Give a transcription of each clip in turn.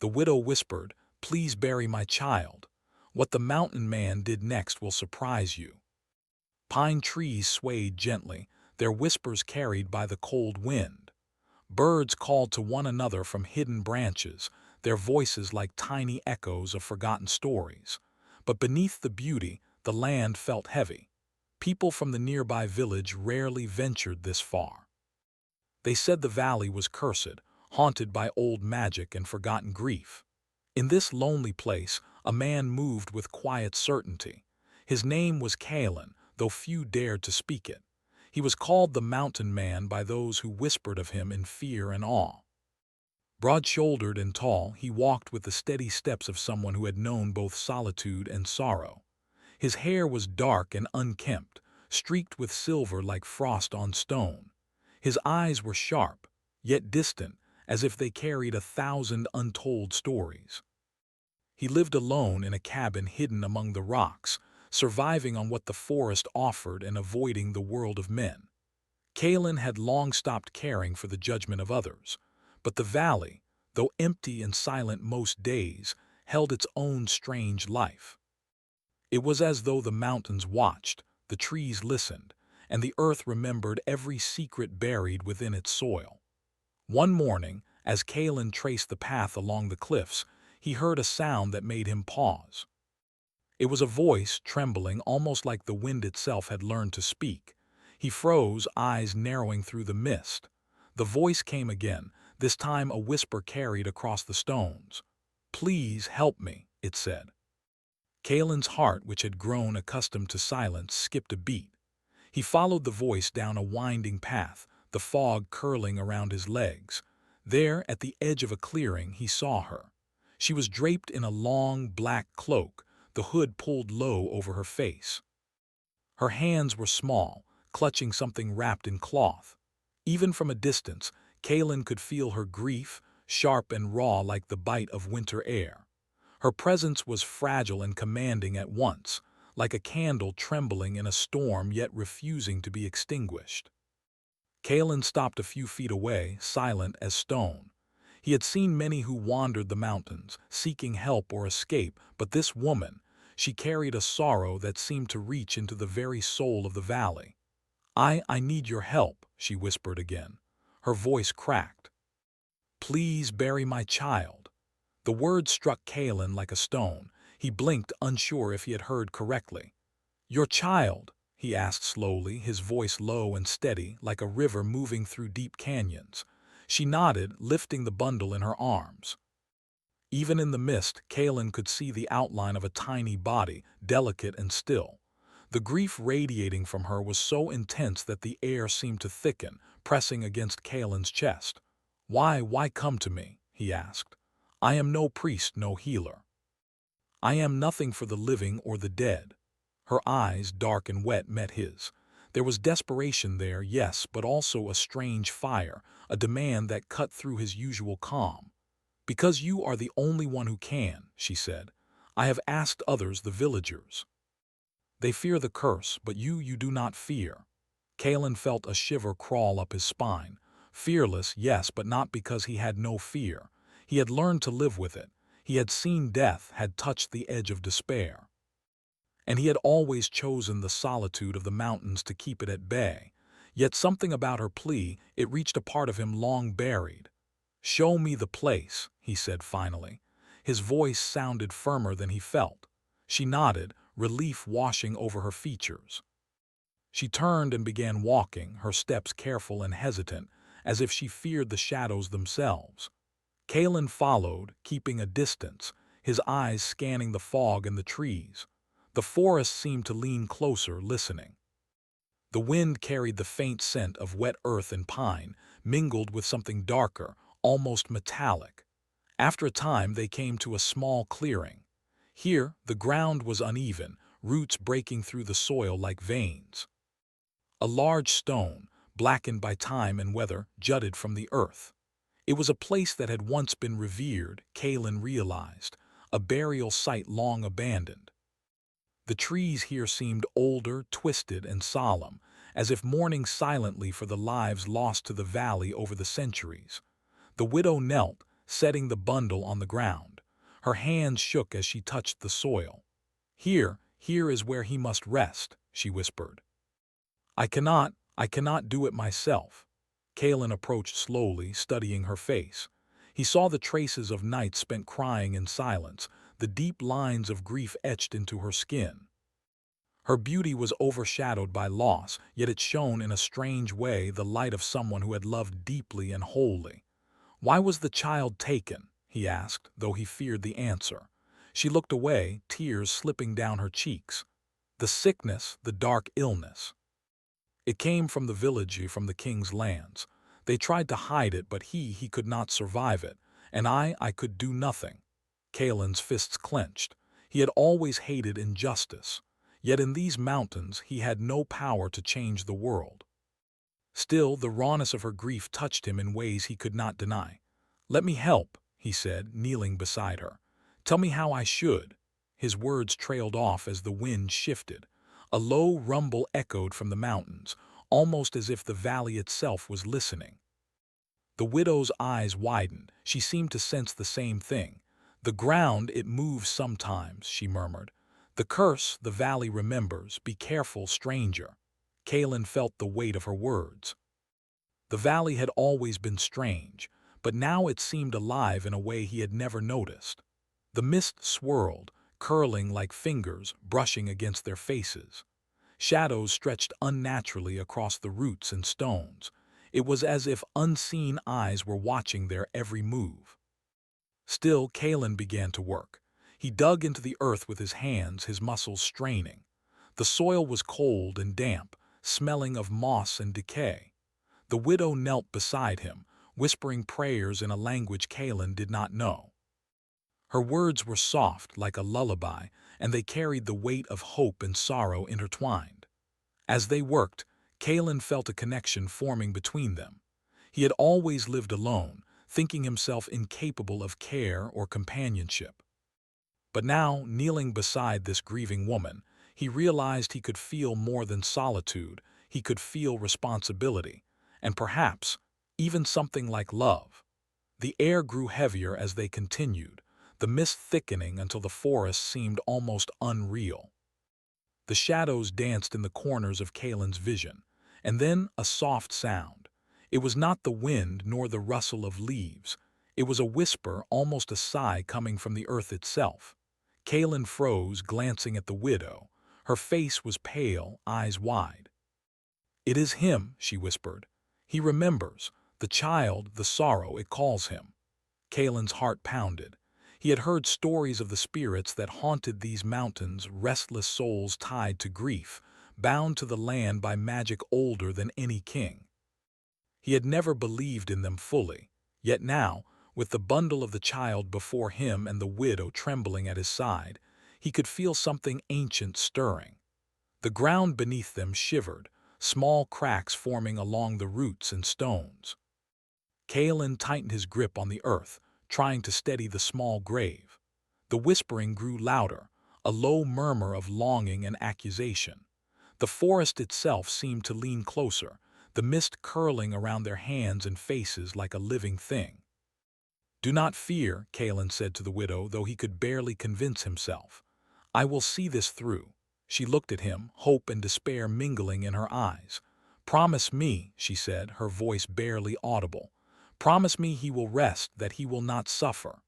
The widow whispered, "Please bury my child. What the mountain man did next will surprise you." Pine trees swayed gently, their whispers carried by the cold wind. Birds called to one another from hidden branches, their voices like tiny echoes of forgotten stories. But beneath the beauty, the land felt heavy. People from the nearby village rarely ventured this far. They said the valley was cursed, haunted by old magic and forgotten grief. In this lonely place, a man moved with quiet certainty. His name was Kalen, though few dared to speak it. He was called the Mountain Man by those who whispered of him in fear and awe. Broad-shouldered and tall, he walked with the steady steps of someone who had known both solitude and sorrow. His hair was dark and unkempt, streaked with silver like frost on stone. His eyes were sharp, yet distant, as if they carried 1,000 untold stories. He lived alone in a cabin hidden among the rocks, surviving on what the forest offered and avoiding the world of men. Kalen had long stopped caring for the judgment of others, but the valley, though empty and silent most days, held its own strange life. It was as though the mountains watched, the trees listened, and the earth remembered every secret buried within its soil. One morning, as Kalen traced the path along the cliffs, he heard a sound that made him pause. It was a voice, trembling almost like the wind itself had learned to speak. He froze, eyes narrowing through the mist. The voice came again, this time a whisper carried across the stones. "Please help me," it said. Kalen's heart, which had grown accustomed to silence, skipped a beat. He followed the voice down a winding path, the fog curling around his legs. There, at the edge of a clearing, he saw her. She was draped in a long, black cloak, the hood pulled low over her face. Her hands were small, clutching something wrapped in cloth. Even from a distance, Kalen could feel her grief, sharp and raw like the bite of winter air. Her presence was fragile and commanding at once, like a candle trembling in a storm yet refusing to be extinguished. Kalen stopped a few feet away, silent as stone. He had seen many who wandered the mountains, seeking help or escape, but this woman, she carried a sorrow that seemed to reach into the very soul of the valley. I need your help," she whispered again. Her voice cracked. "Please bury my child." The word struck Kalen like a stone. He blinked, unsure if he had heard correctly. "Your child?" he asked slowly, his voice low and steady, like a river moving through deep canyons. She nodded, lifting the bundle in her arms. Even in the mist, Kalen could see the outline of a tiny body, delicate and still. The grief radiating from her was so intense that the air seemed to thicken, pressing against Kalen's chest. Why come to me?" he asked. "I am no priest, no healer. I am nothing for the living or the dead." Her eyes, dark and wet, met his. There was desperation there, yes, but also a strange fire, a demand that cut through his usual calm. "Because you are the only one who can," she said. "I have asked others, the villagers. They fear the curse, but you do not fear." Kalen felt a shiver crawl up his spine. Fearless, yes, but not because he had no fear. He had learned to live with it. He had seen death, had touched the edge of despair. And he had always chosen the solitude of the mountains to keep it at bay. Yet something about her plea, it reached a part of him long buried. "Show me the place," he said finally. His voice sounded firmer than he felt. She nodded, relief washing over her features. She turned and began walking, her steps careful and hesitant, as if she feared the shadows themselves. Kalen followed, keeping a distance, his eyes scanning the fog and the trees. The forest seemed to lean closer, listening. The wind carried the faint scent of wet earth and pine, mingled with something darker, almost metallic. After a time they came to a small clearing. Here, the ground was uneven, roots breaking through the soil like veins. A large stone, blackened by time and weather, jutted from the earth. It was a place that had once been revered, Kalen realized, a burial site long abandoned. The trees here seemed older, twisted, and solemn, as if mourning silently for the lives lost to the valley over the centuries. The widow knelt, setting the bundle on the ground. Her hands shook as she touched the soil. Here is where he must rest," she whispered. I cannot do it myself." Kalen approached slowly, studying her face. He saw the traces of nights spent crying in silence, the deep lines of grief etched into her skin. Her beauty was overshadowed by loss, yet it shone in a strange way, the light of someone who had loved deeply and wholly. "Why was the child taken?" he asked, though he feared the answer. She looked away, tears slipping down her cheeks. "The sickness, the dark illness. It came from the village, from the king's lands. They tried to hide it, but he could not survive it, and I could do nothing." Kalen's fists clenched. He had always hated injustice. Yet in these mountains he had no power to change the world. Still, the rawness of her grief touched him in ways he could not deny. "Let me help," he said, kneeling beside her. "Tell me how I should." His words trailed off as the wind shifted. A low rumble echoed from the mountains, almost as if the valley itself was listening. The widow's eyes widened. She seemed to sense the same thing. "The ground, it moves sometimes," she murmured. "The curse, the valley remembers. Be careful, stranger." Kalen felt the weight of her words. The valley had always been strange, but now it seemed alive in a way he had never noticed. The mist swirled, curling like fingers brushing against their faces. Shadows stretched unnaturally across the roots and stones. It was as if unseen eyes were watching their every move. Still, Kalen began to work. He dug into the earth with his hands, his muscles straining. The soil was cold and damp, smelling of moss and decay. The widow knelt beside him, whispering prayers in a language Kalen did not know. Her words were soft, like a lullaby, and they carried the weight of hope and sorrow intertwined. As they worked, Kalen felt a connection forming between them. He had always lived alone, thinking himself incapable of care or companionship. But now, kneeling beside this grieving woman, he realized he could feel more than solitude. He could feel responsibility, and perhaps even something like love. The air grew heavier as they continued, the mist thickening until the forest seemed almost unreal. The shadows danced in the corners of Kalen's vision, and then a soft sound. It was not the wind nor the rustle of leaves. It was a whisper, almost a sigh coming from the earth itself. Kalen froze, glancing at the widow. Her face was pale, eyes wide. "It is him," she whispered. "He remembers. The child, the sorrow, it calls him." Kalen's heart pounded. He had heard stories of the spirits that haunted these mountains, restless souls tied to grief, bound to the land by magic older than any king. He had never believed in them fully, yet now, with the bundle of the child before him and the widow trembling at his side, he could feel something ancient stirring. The ground beneath them shivered, small cracks forming along the roots and stones. Kalen tightened his grip on the earth, trying to steady the small grave. The whispering grew louder, a low murmur of longing and accusation. The forest itself seemed to lean closer, the mist curling around their hands and faces like a living thing. "Do not fear," Kalen said to the widow, though he could barely convince himself. "I will see this through." She looked at him, hope and despair mingling in her eyes. "Promise me," she said, her voice barely audible. "Promise me he will rest, that he will not suffer."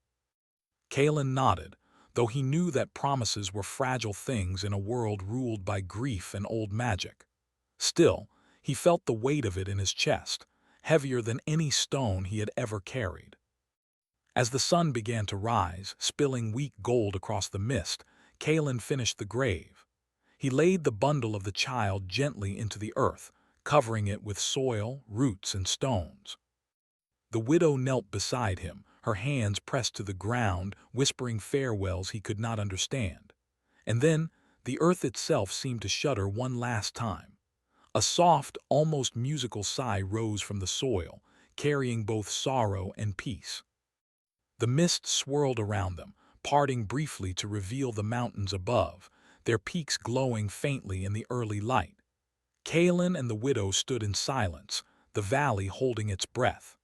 Kalen nodded, though he knew that promises were fragile things in a world ruled by grief and old magic. Still, he felt the weight of it in his chest, heavier than any stone he had ever carried. As the sun began to rise, spilling weak gold across the mist, Kalen finished the grave. He laid the bundle of the child gently into the earth, covering it with soil, roots, and stones. The widow knelt beside him, her hands pressed to the ground, whispering farewells he could not understand. And then, the earth itself seemed to shudder one last time. A soft, almost musical sigh rose from the soil, carrying both sorrow and peace. The mist swirled around them, parting briefly to reveal the mountains above, their peaks glowing faintly in the early light. Kalen and the widow stood in silence, the valley holding its breath.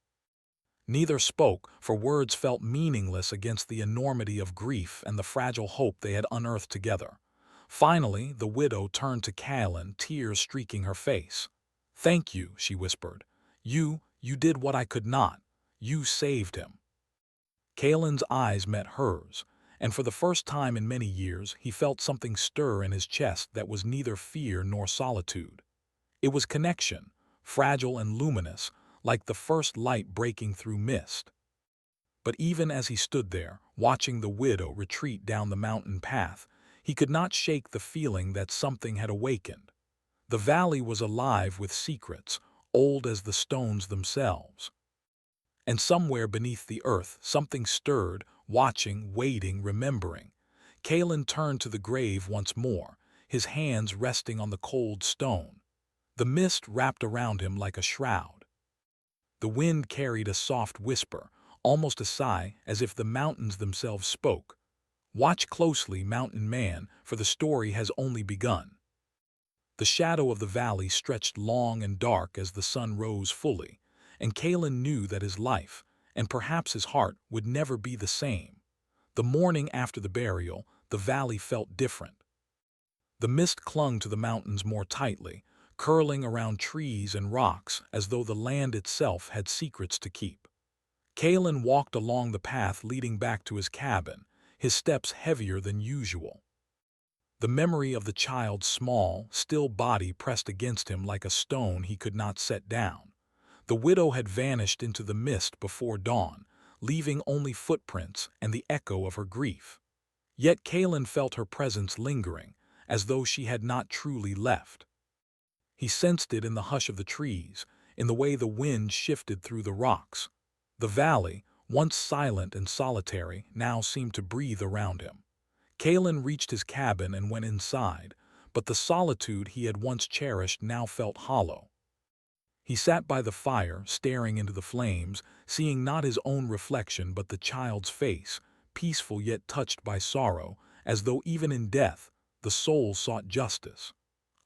Neither spoke, for words felt meaningless against the enormity of grief and the fragile hope they had unearthed together. Finally, the widow turned to Callan, tears streaking her face. "Thank you," she whispered. You did what I could not. You saved him." Callan's eyes met hers, and for the first time in many years he felt something stir in his chest that was neither fear nor solitude. It was connection, fragile and luminous, like the first light breaking through mist. But even as he stood there, watching the widow retreat down the mountain path, he could not shake the feeling that something had awakened. The valley was alive with secrets, old as the stones themselves. And somewhere beneath the earth, something stirred, watching, waiting, remembering. Callan turned to the grave once more, his hands resting on the cold stone. The mist wrapped around him like a shroud. The wind carried a soft whisper, almost a sigh, as if the mountains themselves spoke. "Watch closely, mountain man, for the story has only begun." The shadow of the valley stretched long and dark as the sun rose fully, and Callan knew that his life, and perhaps his heart, would never be the same. The morning after the burial, the valley felt different. The mist clung to the mountains more tightly, curling around trees and rocks as though the land itself had secrets to keep. Callan walked along the path leading back to his cabin, his steps heavier than usual. The memory of the child's small, still body pressed against him like a stone he could not set down. The widow had vanished into the mist before dawn, leaving only footprints and the echo of her grief. Yet Callan felt her presence lingering, as though she had not truly left. He sensed it in the hush of the trees, in the way the wind shifted through the rocks. The valley, once silent and solitary, now seemed to breathe around him. Callan reached his cabin and went inside, but the solitude he had once cherished now felt hollow. He sat by the fire, staring into the flames, seeing not his own reflection but the child's face, peaceful yet touched by sorrow, as though even in death the soul sought justice.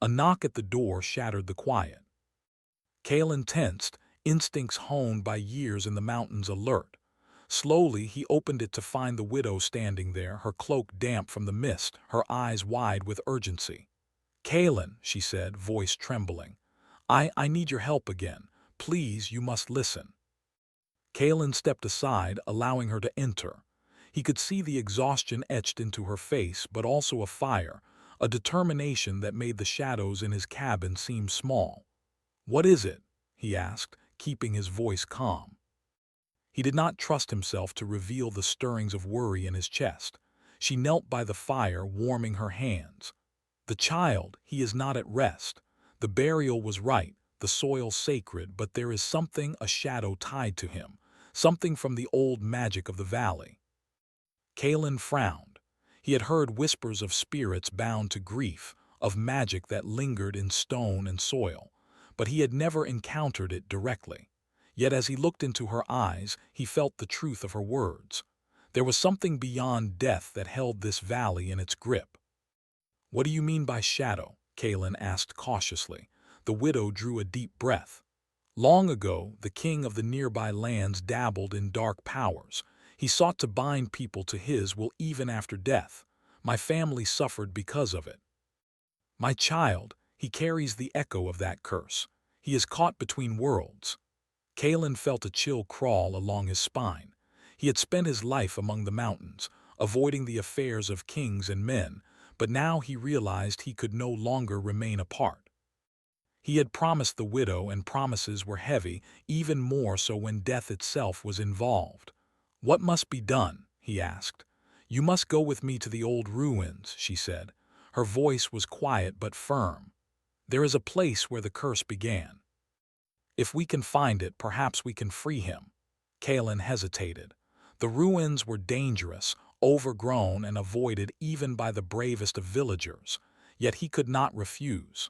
A knock at the door shattered the quiet. Callan tensed, instincts honed by years in the mountains alert. Slowly he opened it to find the widow standing there, her cloak damp from the mist, her eyes wide with urgency. "Callan," she said, voice trembling. I need your help again. Please, you must listen." Callan stepped aside, allowing her to enter. He could see the exhaustion etched into her face, but also a fire, a determination that made the shadows in his cabin seem small. "What is it?" he asked, keeping his voice calm. He did not trust himself to reveal the stirrings of worry in his chest. She knelt by the fire, warming her hands. "The child, he is not at rest. The burial was right, the soil sacred, but there is something, a shadow tied to him, something from the old magic of the valley." Callan frowned. He had heard whispers of spirits bound to grief, of magic that lingered in stone and soil, but he had never encountered it directly. Yet as he looked into her eyes, he felt the truth of her words. There was something beyond death that held this valley in its grip. "What do you mean by shadow?" Callan asked cautiously. The widow drew a deep breath. "Long ago, the king of the nearby lands dabbled in dark powers. He sought to bind people to his will even after death. My family suffered because of it. My child, he carries the echo of that curse. He is caught between worlds." Callan felt a chill crawl along his spine. He had spent his life among the mountains, avoiding the affairs of kings and men, but now he realized he could no longer remain apart. He had promised the widow, and promises were heavy, even more so when death itself was involved. "What must be done?" he asked. "You must go with me to the old ruins," she said. Her voice was quiet but firm. "There is a place where the curse began. If we can find it, perhaps we can free him." Callan hesitated. The ruins were dangerous, overgrown and avoided even by the bravest of villagers, yet he could not refuse.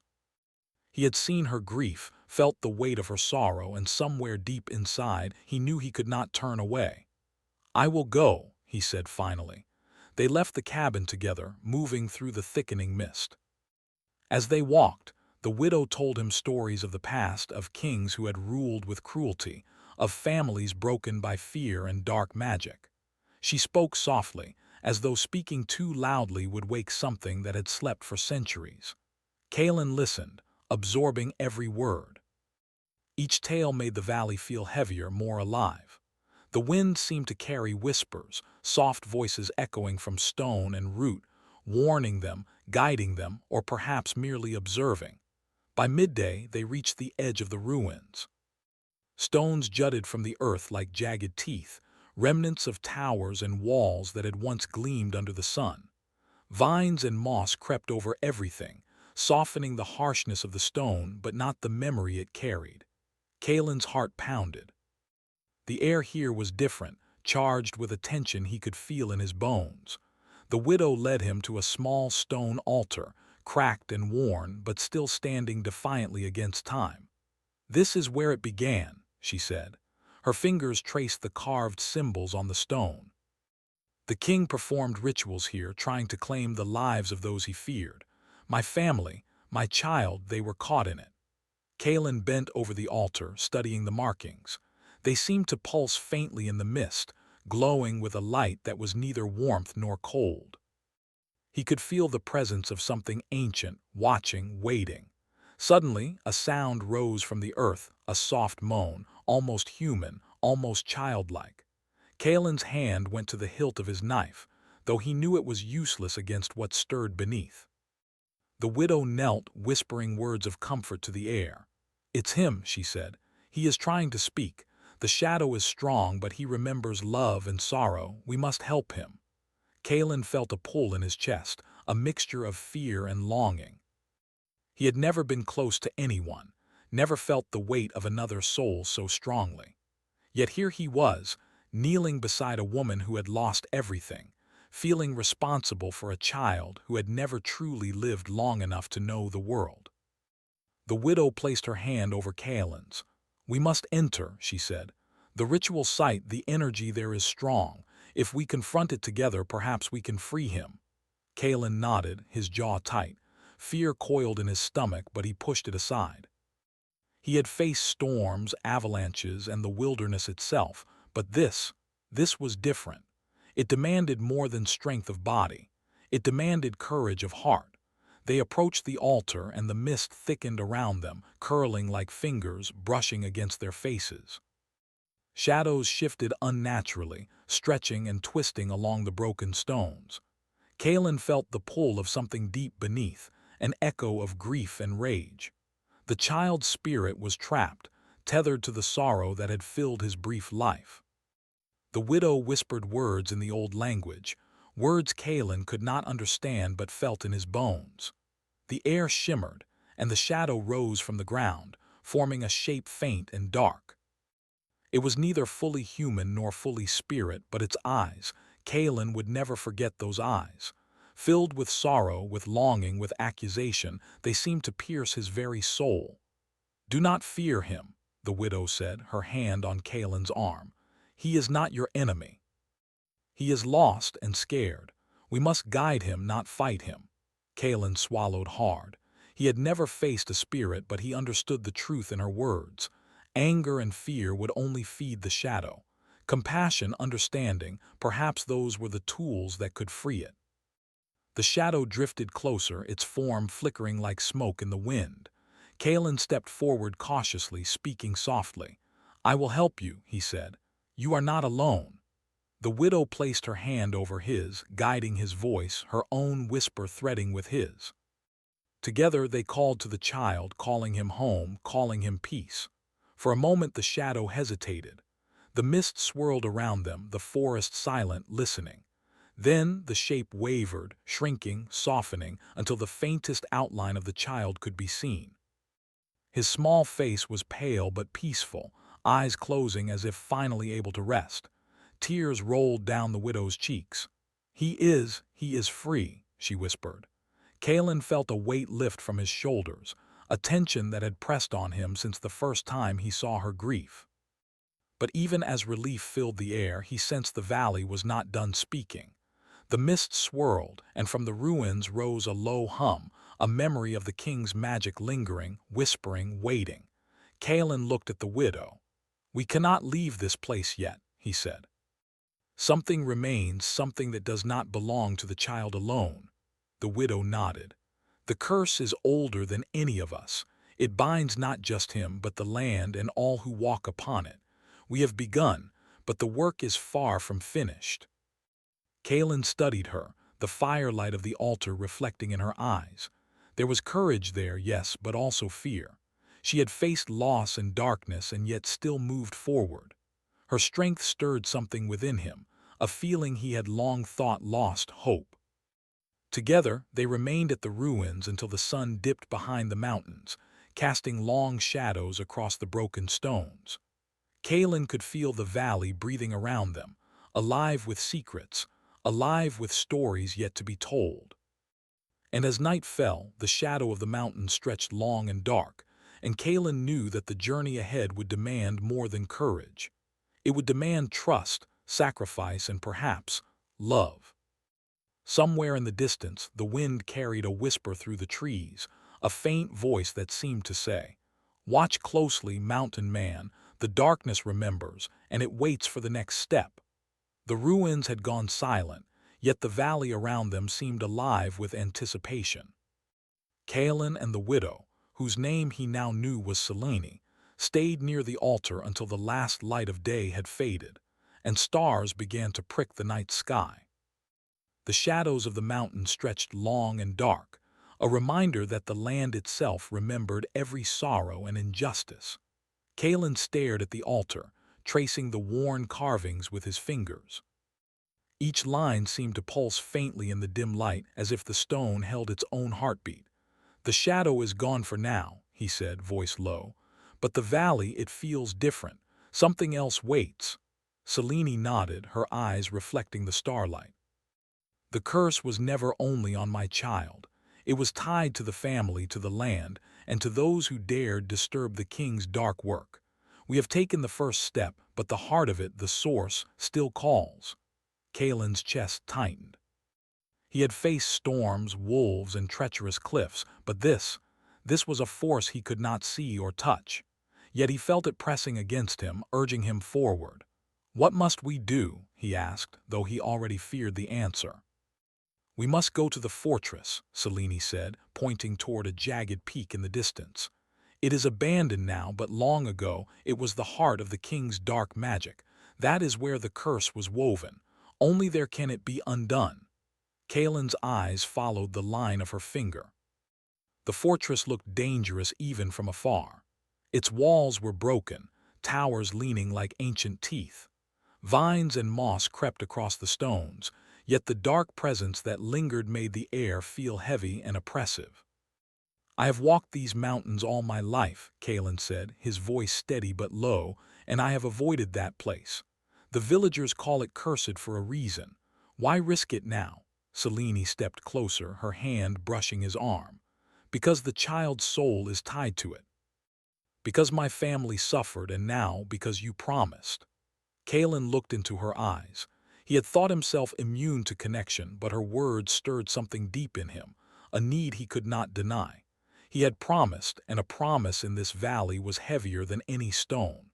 He had seen her grief, felt the weight of her sorrow, and somewhere deep inside he knew he could not turn away. "I will go," he said finally. They left the cabin together, moving through the thickening mist. As they walked, the widow told him stories of the past, of kings who had ruled with cruelty, of families broken by fear and dark magic. She spoke softly, as though speaking too loudly would wake something that had slept for centuries. Kalen listened, absorbing every word. Each tale made the valley feel heavier, more alive. The wind seemed to carry whispers, soft voices echoing from stone and root, warning them, guiding them, or perhaps merely observing. By midday, they reached the edge of the ruins. Stones jutted from the earth like jagged teeth, remnants of towers and walls that had once gleamed under the sun. Vines and moss crept over everything, softening the harshness of the stone but not the memory it carried. Kalen's heart pounded. The air here was different, charged with a tension he could feel in his bones. The widow led him to a small stone altar, cracked and worn but still standing defiantly against time. "This is where it began," she said. Her fingers traced the carved symbols on the stone. "The king performed rituals here, trying to claim the lives of those he feared. My family, my child, they were caught in it." Kalen bent over the altar, studying the markings. They seemed to pulse faintly in the mist, glowing with a light that was neither warmth nor cold. He could feel the presence of something ancient, watching, waiting. Suddenly, a sound rose from the earth, a soft moan, almost human, almost childlike. Kalen's hand went to the hilt of his knife, though he knew it was useless against what stirred beneath. The widow knelt, whispering words of comfort to the air. "It's him," she said. "He is trying to speak. The shadow is strong, but he remembers love and sorrow. We must help him." Kalen felt a pull in his chest, a mixture of fear and longing. He had never been close to anyone, never felt the weight of another soul so strongly. Yet here he was, kneeling beside a woman who had lost everything, feeling responsible for a child who had never truly lived long enough to know the world. The widow placed her hand over Kalen's. "We must enter," she said. "The ritual site, the energy there is strong. If we confront it together, perhaps we can free him." Kalen nodded, his jaw tight. Fear coiled in his stomach, but he pushed it aside. He had faced storms, avalanches, and the wilderness itself, but this was different. It demanded more than strength of body. It demanded courage of heart. They approached the altar, and the mist thickened around them, curling like fingers, brushing against their faces. Shadows shifted unnaturally, stretching and twisting along the broken stones. Kalen felt the pull of something deep beneath, an echo of grief and rage. The child's spirit was trapped, tethered to the sorrow that had filled his brief life. The widow whispered words in the old language, words Kalen could not understand but felt in his bones. The air shimmered, and the shadow rose from the ground, forming a shape faint and dark. It was neither fully human nor fully spirit, but its eyes. Kalen would never forget those eyes. Filled with sorrow, with longing, with accusation, they seemed to pierce his very soul. "Do not fear him," the widow said, her hand on Kalen's arm. "He is not your enemy. He is lost and scared. We must guide him, not fight him." Kalen swallowed hard. He had never faced a spirit, but he understood the truth in her words. Anger and fear would only feed the shadow. Compassion, understanding, perhaps those were the tools that could free it. The shadow drifted closer, its form flickering like smoke in the wind. Kalen stepped forward cautiously, speaking softly. "I will help you," he said. "You are not alone." The widow placed her hand over his, guiding his voice, her own whisper threading with his. Together they called to the child, calling him home, calling him peace. For a moment the shadow hesitated. The mist swirled around them, the forest silent, listening. Then the shape wavered, shrinking, softening, until the faintest outline of the child could be seen. His small face was pale but peaceful, eyes closing as if finally able to rest. Tears rolled down the widow's cheeks. He is free," she whispered. Kalen felt a weight lift from his shoulders, a tension that had pressed on him since the first time he saw her grief. But even as relief filled the air, he sensed the valley was not done speaking. The mist swirled, and from the ruins rose a low hum, a memory of the king's magic lingering, whispering, waiting. Kalen looked at the widow. "We cannot leave this place yet," he said. "Something remains, something that does not belong to the child alone." The widow nodded. "The curse is older than any of us. It binds not just him, but the land and all who walk upon it. We have begun, but the work is far from finished." Kaelin studied her, the firelight of the altar reflecting in her eyes. There was courage there, yes, but also fear. She had faced loss and darkness and yet still moved forward. Her strength stirred something within him, a feeling he had long thought lost: hope. Together, they remained at the ruins until the sun dipped behind the mountains, casting long shadows across the broken stones. Kaelin could feel the valley breathing around them, alive with secrets, alive with stories yet to be told. And as night fell, the shadow of the mountain stretched long and dark, and Kaelin knew that the journey ahead would demand more than courage. It would demand trust, sacrifice, and perhaps love. Somewhere in the distance, the wind carried a whisper through the trees, a faint voice that seemed to say, "Watch closely, mountain man, the darkness remembers, and it waits for the next step." The ruins had gone silent, yet the valley around them seemed alive with anticipation. Kaelin and the widow, whose name he now knew was Selene, stayed near the altar until the last light of day had faded, and stars began to prick the night sky. The shadows of the mountain stretched long and dark, a reminder that the land itself remembered every sorrow and injustice. Kaelin stared at the altar, tracing the worn carvings with his fingers. Each line seemed to pulse faintly in the dim light, as if the stone held its own heartbeat. "The shadow is gone for now," he said, voice low. "But the valley, it feels different. Something else waits." Selene nodded, her eyes reflecting the starlight. "The curse was never only on my child. It was tied to the family, to the land, and to those who dared disturb the king's dark work. We have taken the first step, but the heart of it, the source, still calls." Kaelin's chest tightened. He had faced storms, wolves, and treacherous cliffs, but this was a force he could not see or touch. Yet he felt it pressing against him, urging him forward. "What must we do?" he asked, though he already feared the answer. "We must go to the fortress," Selene said, pointing toward a jagged peak in the distance. "It is abandoned now, but long ago it was the heart of the king's dark magic. That is where the curse was woven. Only there can it be undone." Kaelin's eyes followed the line of her finger. The fortress looked dangerous even from afar. Its walls were broken, towers leaning like ancient teeth. Vines and moss crept across the stones, yet the dark presence that lingered made the air feel heavy and oppressive. "I have walked these mountains all my life," Kaelin said, his voice steady but low, "and I have avoided that place. The villagers call it cursed for a reason. Why risk it now?" Selene stepped closer, her hand brushing his arm. "Because the child's soul is tied to it. Because my family suffered, and now because you promised." Kaelin looked into her eyes. He had thought himself immune to connection, but her words stirred something deep in him, a need he could not deny. He had promised, and a promise in this valley was heavier than any stone.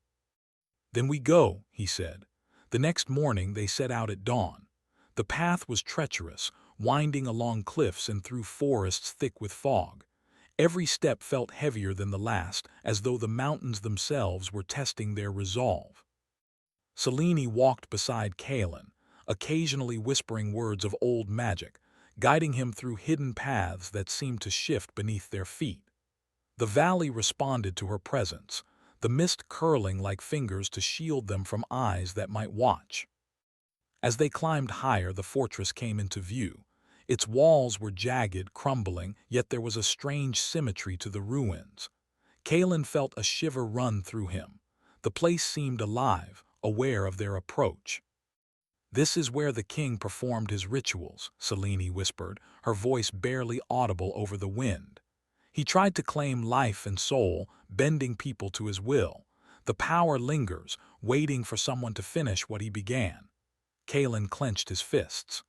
"Then we go," he said. The next morning they set out at dawn. The path was treacherous, winding along cliffs and through forests thick with fog. Every step felt heavier than the last, as though the mountains themselves were testing their resolve. Selene walked beside Kaelin, occasionally whispering words of old magic, guiding him through hidden paths that seemed to shift beneath their feet. The valley responded to her presence, the mist curling like fingers to shield them from eyes that might watch. As they climbed higher, the fortress came into view. Its walls were jagged, crumbling, yet there was a strange symmetry to the ruins. Kaelin felt a shiver run through him. The place seemed alive, aware of their approach. "This is where the king performed his rituals," Selene whispered, her voice barely audible over the wind. "He tried to claim life and soul, bending people to his will. The power lingers, waiting for someone to finish what he began." Kaelin clenched his fists.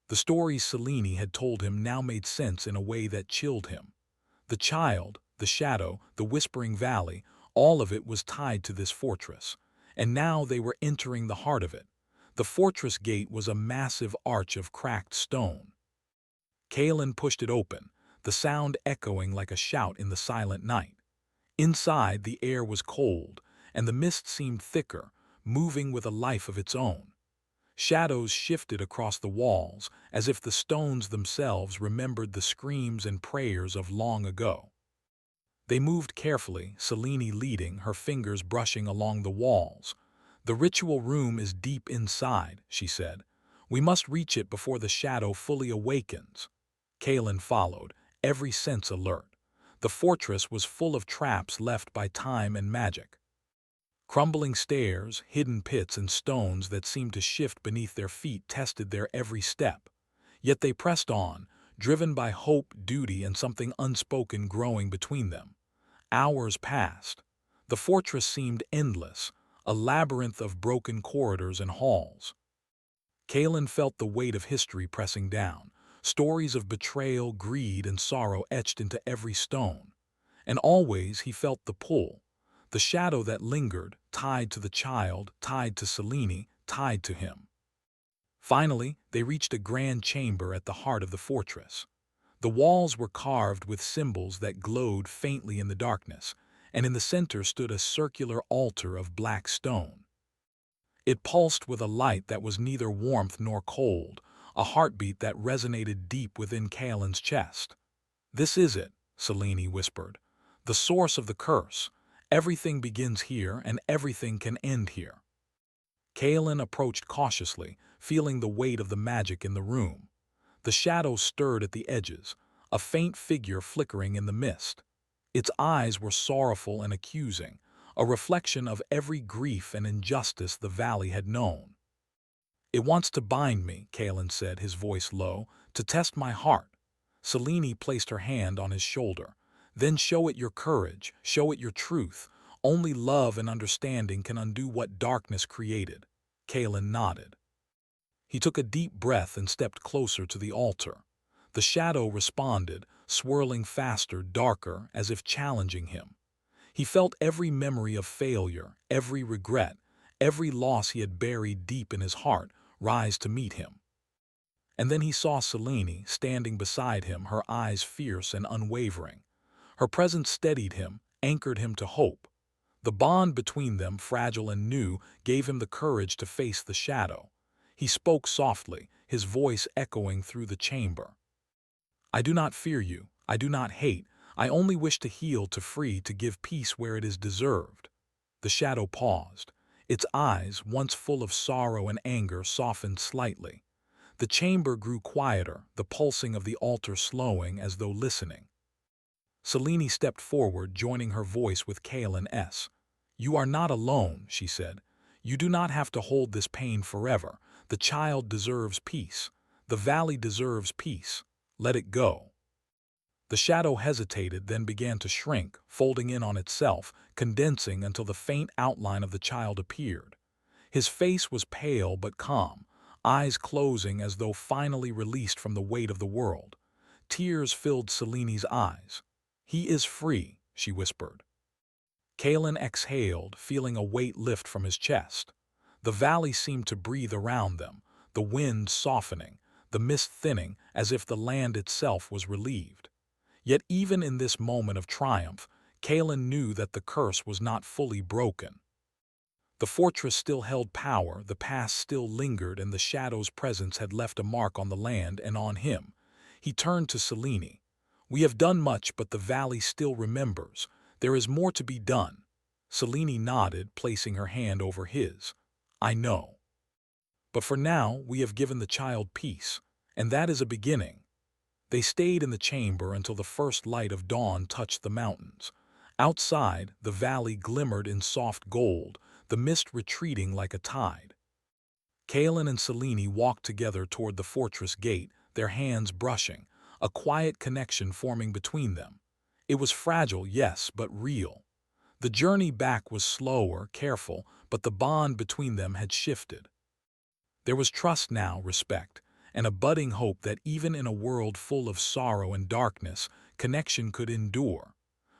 The stories Selene had told him now made sense in a way that chilled him. The child, the shadow, the whispering valley, All of it was tied to this fortress, and now they were entering the heart of it. The fortress gate was a massive arch of cracked stone. Kalen pushed it open, the sound echoing like a shout in the silent night. Inside, the air was cold, and the mist seemed thicker, moving with a life of its own. Shadows shifted across the walls, as if the stones themselves remembered the screams and prayers of long ago. They moved carefully, Selene leading, her fingers brushing along the walls. "The ritual room is deep inside," she said. "We must reach it before the shadow fully awakens." Kalen followed, every sense alert. The fortress was full of traps left by time and magic. Crumbling stairs, hidden pits, and stones that seemed to shift beneath their feet tested their every step. Yet they pressed on, driven by hope, duty, and something unspoken growing between them. Hours passed. The fortress seemed endless, a labyrinth of broken corridors and halls. Kalen felt the weight of history pressing down, stories of betrayal, greed, and sorrow etched into every stone. And always he felt the pull, the shadow that lingered, tied to the child, tied to Selene, tied to him. Finally, they reached a grand chamber at the heart of the fortress. The walls were carved with symbols that glowed faintly in the darkness, and in the center stood a circular altar of black stone. It pulsed with a light that was neither warmth nor cold, a heartbeat that resonated deep within Kalen's chest. "This is it," Selene whispered. "The source of the curse. Everything begins here, and everything can end here." Kalen approached cautiously, feeling the weight of the magic in the room. The shadows stirred at the edges, a faint figure flickering in the mist. Its eyes were sorrowful and accusing, a reflection of every grief and injustice the valley had known. "It wants to bind me," Kalen said, his voice low, "to test my heart." Selene placed her hand on his shoulder. "Then show it your courage, show it your truth. Only love and understanding can undo what darkness created." Kalen nodded. He took a deep breath and stepped closer to the altar. The shadow responded, swirling faster, darker, as if challenging him. He felt every memory of failure, every regret, every loss he had buried deep in his heart rise to meet him. And then he saw Selene standing beside him, her eyes fierce and unwavering. Her presence steadied him, anchored him to hope. The bond between them, fragile and new, gave him the courage to face the shadow. He spoke softly, his voice echoing through the chamber. "I do not fear you. I do not hate. I only wish to heal, to free, to give peace where it is deserved." The shadow paused. Its eyes, once full of sorrow and anger, softened slightly. The chamber grew quieter, the pulsing of the altar slowing as though listening. Selene stepped forward, joining her voice with Kalen's. "You are not alone," she said. "You do not have to hold this pain forever. The child deserves peace. The valley deserves peace. Let it go." The shadow hesitated, then began to shrink, folding in on itself, condensing until the faint outline of the child appeared. His face was pale but calm, eyes closing as though finally released from the weight of the world. Tears filled Selene's eyes. "He is free," she whispered. Kalen exhaled, feeling a weight lift from his chest. The valley seemed to breathe around them, the wind softening, the mist thinning, as if the land itself was relieved. Yet even in this moment of triumph, Kalen knew that the curse was not fully broken. The fortress still held power, the past still lingered, and the shadow's presence had left a mark on the land and on him. He turned to Selene. "We have done much, but the valley still remembers. There is more to be done." Selene nodded, placing her hand over his. "I know. But for now, we have given the child peace, and that is a beginning." They stayed in the chamber until the first light of dawn touched the mountains. Outside, the valley glimmered in soft gold, the mist retreating like a tide. Kalen and Selene walked together toward the fortress gate, their hands brushing, a quiet connection forming between them. It was fragile, yes, but real. The journey back was slower, careful, but the bond between them had shifted. There was trust now, respect, and a budding hope that even in a world full of sorrow and darkness, connection could endure.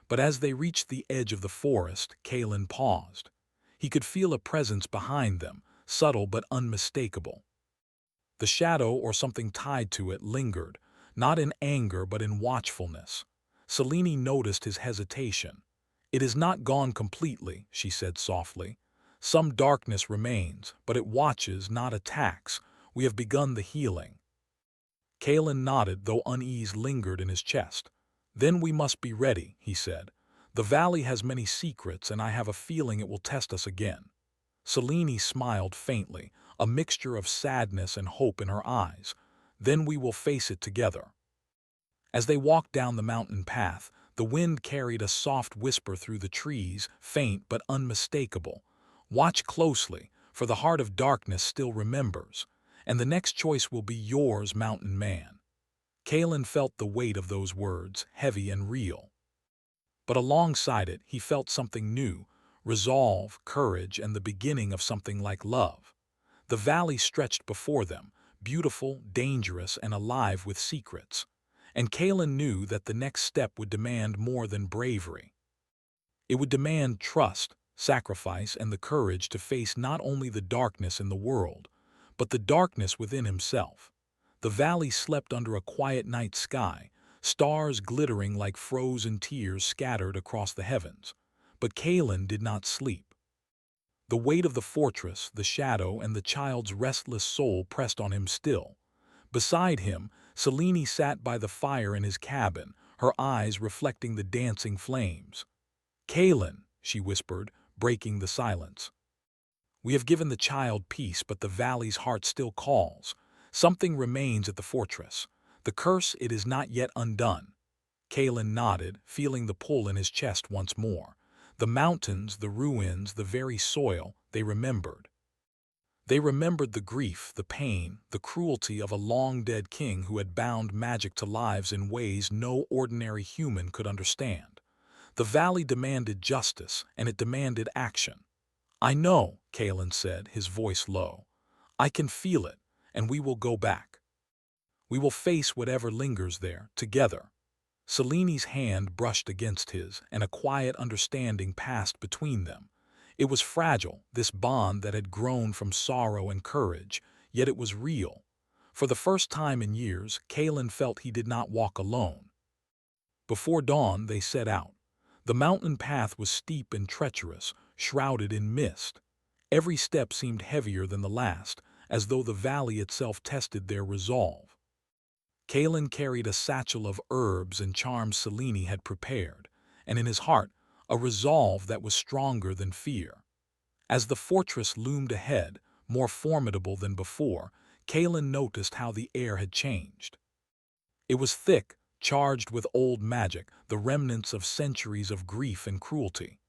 But as they reached the edge of the forest, Kalen paused. He could feel a presence behind them, subtle but unmistakable. The shadow or something tied to it lingered, not in anger but in watchfulness. Selene noticed his hesitation. "It is not gone completely," she said softly. "Some darkness remains, but it watches, not attacks. We have begun the healing." Kalen nodded, though unease lingered in his chest. "Then we must be ready," he said. "The valley has many secrets, and I have a feeling it will test us again." Selene smiled faintly, a mixture of sadness and hope in her eyes. "Then we will face it together." As they walked down the mountain path, the wind carried a soft whisper through the trees, faint but unmistakable. "Watch closely, for the heart of darkness still remembers, and the next choice will be yours, mountain man." Kalen felt the weight of those words, heavy and real. But alongside it, he felt something new: resolve, courage, and the beginning of something like love. The valley stretched before them, beautiful, dangerous, and alive with secrets. And Kalen knew that the next step would demand more than bravery. It would demand trust, sacrifice, and the courage to face not only the darkness in the world, but the darkness within himself. The valley slept under a quiet night sky, stars glittering like frozen tears scattered across the heavens. But Kalen did not sleep. The weight of the fortress, the shadow, and the child's restless soul pressed on him still. Beside him, Selene sat by the fire in his cabin, her eyes reflecting the dancing flames. "Kalen," she whispered, breaking the silence. "We have given the child peace, but the valley's heart still calls. Something remains at the fortress. The curse, it is not yet undone." Kalen nodded, feeling the pull in his chest once more. The mountains, the ruins, the very soil, they remembered. They remembered the grief, the pain, the cruelty of a long-dead king who had bound magic to lives in ways no ordinary human could understand. The valley demanded justice, and it demanded action. "I know," Kalen said, his voice low. "I can feel it, and we will go back. We will face whatever lingers there, together." Selene's hand brushed against his, and a quiet understanding passed between them. It was fragile, this bond that had grown from sorrow and courage, yet it was real. For the first time in years, Kalen felt he did not walk alone. Before dawn, they set out. The mountain path was steep and treacherous, shrouded in mist. Every step seemed heavier than the last, as though the valley itself tested their resolve. Kalen carried a satchel of herbs and charms Selene had prepared, and in his heart, a resolve that was stronger than fear. As the fortress loomed ahead, more formidable than before, Kalen noticed how the air had changed. It was thick, charged with old magic, the remnants of centuries of grief and cruelty.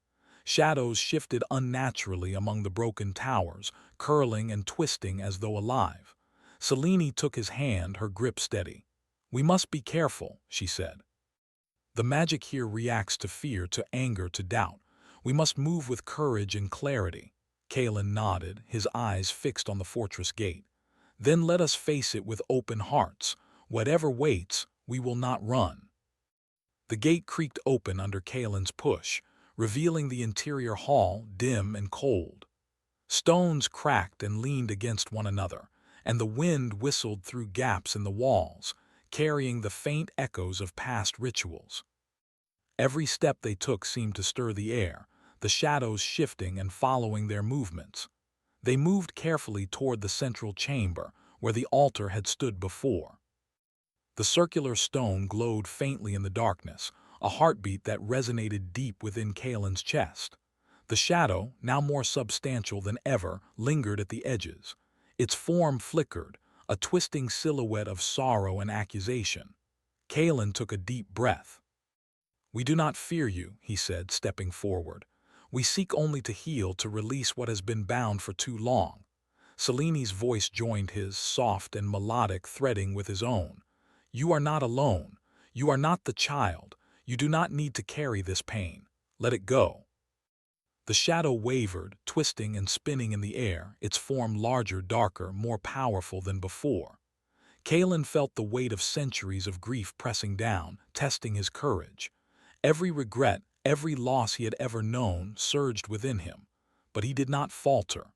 Shadows shifted unnaturally among the broken towers, curling and twisting as though alive. Selene took his hand, her grip steady. "We must be careful," she said. "The magic here reacts to fear, to anger, to doubt. We must move with courage and clarity." Kalen nodded, his eyes fixed on the fortress gate. "Then let us face it with open hearts. Whatever waits, we will not run." The gate creaked open under Kalen's push, revealing the interior hall, dim and cold. Stones cracked and leaned against one another, and the wind whistled through gaps in the walls, carrying the faint echoes of past rituals. Every step they took seemed to stir the air, the shadows shifting and following their movements. They moved carefully toward the central chamber, where the altar had stood before. The circular stone glowed faintly in the darkness, a heartbeat that resonated deep within Kalen's chest. The shadow, now more substantial than ever, lingered at the edges. Its form flickered, a twisting silhouette of sorrow and accusation. Kalen took a deep breath. "We do not fear you," he said, stepping forward. "We seek only to heal, to release what has been bound for too long." Selene's voice joined his, soft and melodic, threading with his own. "You are not alone. You are not the child. You do not need to carry this pain. Let it go." The shadow wavered, twisting and spinning in the air, its form larger, darker, more powerful than before. Kalen felt the weight of centuries of grief pressing down, testing his courage. Every regret, Every loss he had ever known surged within him, but he did not falter.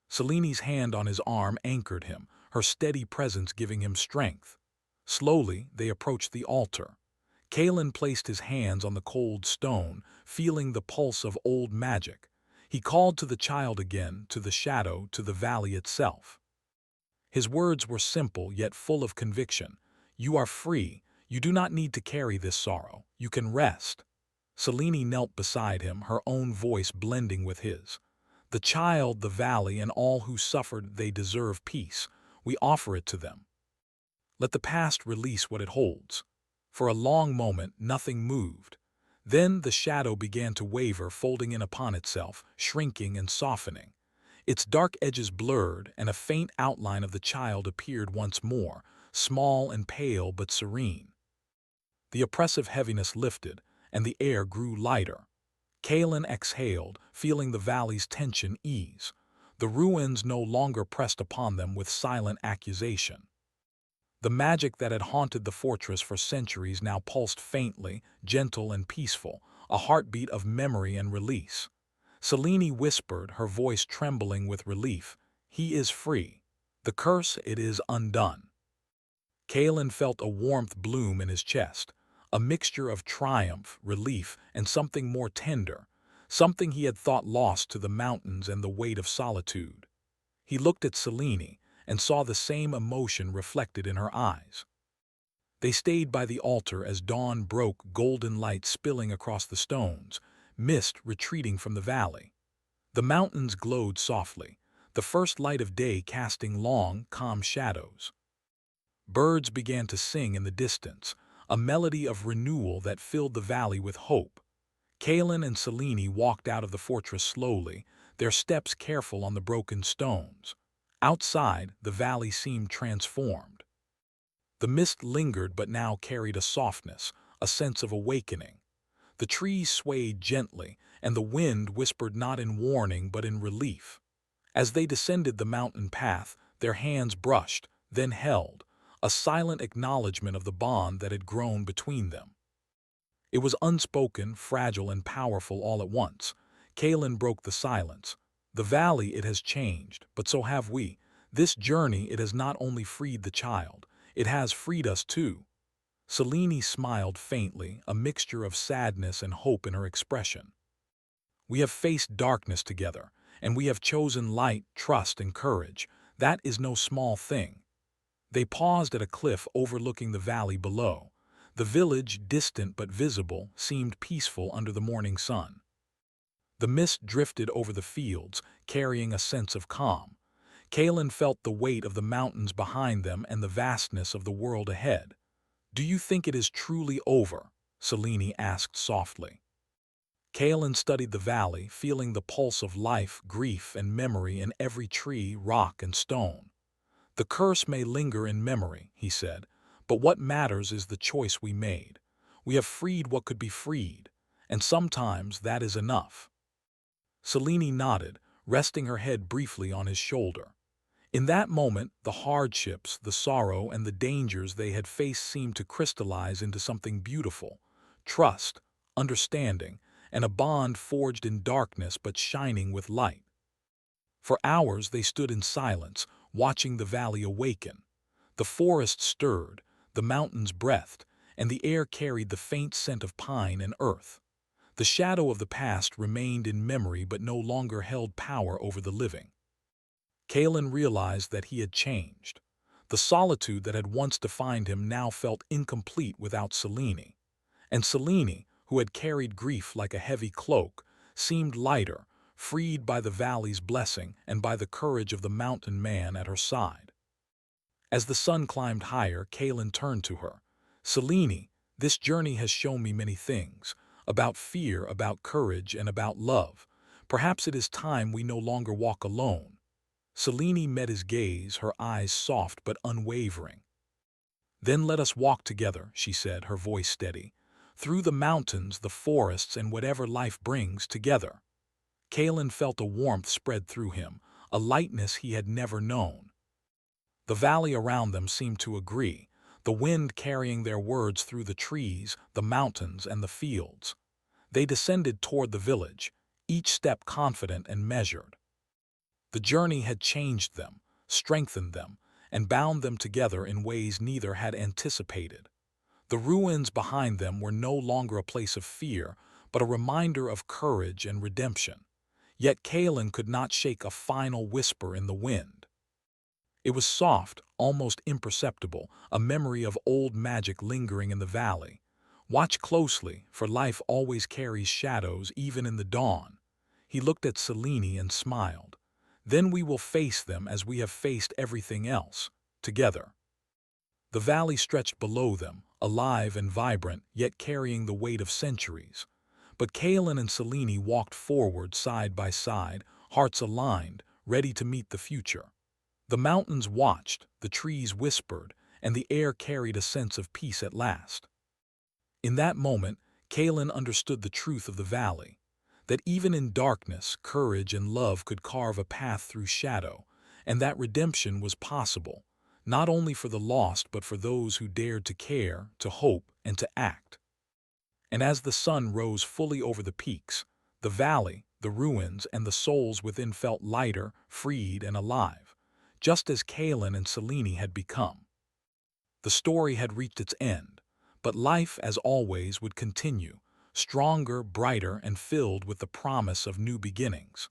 Seleni's hand on his arm anchored him, her steady presence giving him strength. Slowly, they approached the altar. Kalen placed his hands on the cold stone, feeling the pulse of old magic. He called to the child again, to the shadow, to the valley itself. His words were simple yet full of conviction. "You are free. You do not need to carry this sorrow. You can rest." Selene knelt beside him, her own voice blending with his. "The child, the valley, and all who suffered, they deserve peace. We offer it to them. Let the past release what it holds." For a long moment, nothing moved. Then the shadow began to waver, folding in upon itself, shrinking and softening. Its dark edges blurred, and a faint outline of the child appeared once more, small and pale but serene. The oppressive heaviness lifted, and the air grew lighter. Kalen exhaled, feeling the valley's tension ease. The ruins no longer pressed upon them with silent accusation. The magic that had haunted the fortress for centuries now pulsed faintly, gentle and peaceful, a heartbeat of memory and release. Selene whispered, her voice trembling with relief, "He is free. The curse, it is undone." Kalen felt a warmth bloom in his chest, a mixture of triumph, relief, and something more tender, something he had thought lost to the mountains and the weight of solitude. He looked at Selene and saw the same emotion reflected in her eyes. They stayed by the altar as dawn broke, golden light spilling across the stones, mist retreating from the valley. The mountains glowed softly, the first light of day casting long, calm shadows. Birds began to sing in the distance, a melody of renewal that filled the valley with hope. Kalen and Selene walked out of the fortress slowly, their steps careful on the broken stones. Outside, the valley seemed transformed. The mist lingered but now carried a softness, a sense of awakening. The trees swayed gently, and the wind whispered not in warning but in relief. As they descended the mountain path, their hands brushed, then held, a silent acknowledgement of the bond that had grown between them. It was unspoken, fragile, and powerful all at once. Kalen broke the silence. "The valley, it has changed, but so have we. This journey, it has not only freed the child, it has freed us too." Selene smiled faintly, a mixture of sadness and hope in her expression. "We have faced darkness together, and we have chosen light, trust, and courage. That is no small thing." They paused at a cliff overlooking the valley below. The village, distant but visible, seemed peaceful under the morning sun. The mist drifted over the fields, carrying a sense of calm. Kalen felt the weight of the mountains behind them and the vastness of the world ahead. "Do you think it is truly over?" Selene asked softly. Kalen studied the valley, feeling the pulse of life, grief, and memory in every tree, rock, and stone. "The curse may linger in memory," he said, "but what matters is the choice we made. We have freed what could be freed, and sometimes that is enough." Selene nodded, resting her head briefly on his shoulder. In that moment, the hardships, the sorrow, and the dangers they had faced seemed to crystallize into something beautiful: trust, understanding, and a bond forged in darkness but shining with light. For hours they stood in silence, watching the valley awaken. The forest stirred, the mountains breathed, and the air carried the faint scent of pine and earth. The shadow of the past remained in memory but no longer held power over the living. Kalen realized that he had changed. The solitude that had once defined him now felt incomplete without Selene. And Selene, who had carried grief like a heavy cloak, seemed lighter, freed by the valley's blessing and by the courage of the mountain man at her side. As the sun climbed higher, Kalen turned to her. "Selene, this journey has shown me many things, about fear, about courage, and about love. Perhaps it is time we no longer walk alone." Selene met his gaze, her eyes soft but unwavering. "Then let us walk together," she said, her voice steady. "Through the mountains, the forests, and whatever life brings, together." Kalen felt a warmth spread through him, a lightness he had never known. The valley around them seemed to agree, the wind carrying their words through the trees, the mountains, and the fields. They descended toward the village, each step confident and measured. The journey had changed them, strengthened them, and bound them together in ways neither had anticipated. The ruins behind them were no longer a place of fear, but a reminder of courage and redemption. Yet Kalen could not shake a final whisper in the wind. It was soft, almost imperceptible, a memory of old magic lingering in the valley. Watch closely, for life always carries shadows even in the dawn. He looked at Selene and smiled. Then we will face them as we have faced everything else, together. The valley stretched below them, alive and vibrant, yet carrying the weight of centuries. But Kalen and Selene walked forward side by side, hearts aligned, ready to meet the future. The mountains watched, the trees whispered, and the air carried a sense of peace at last. In that moment, Kalen understood the truth of the valley, that even in darkness, courage and love could carve a path through shadow, and that redemption was possible, not only for the lost but for those who dared to care, to hope, and to act. And as the sun rose fully over the peaks, the valley, the ruins, and the souls within felt lighter, freed, and alive, just as Kalen and Selene had become. The story had reached its end, but life, as always, would continue, stronger, brighter, and filled with the promise of new beginnings.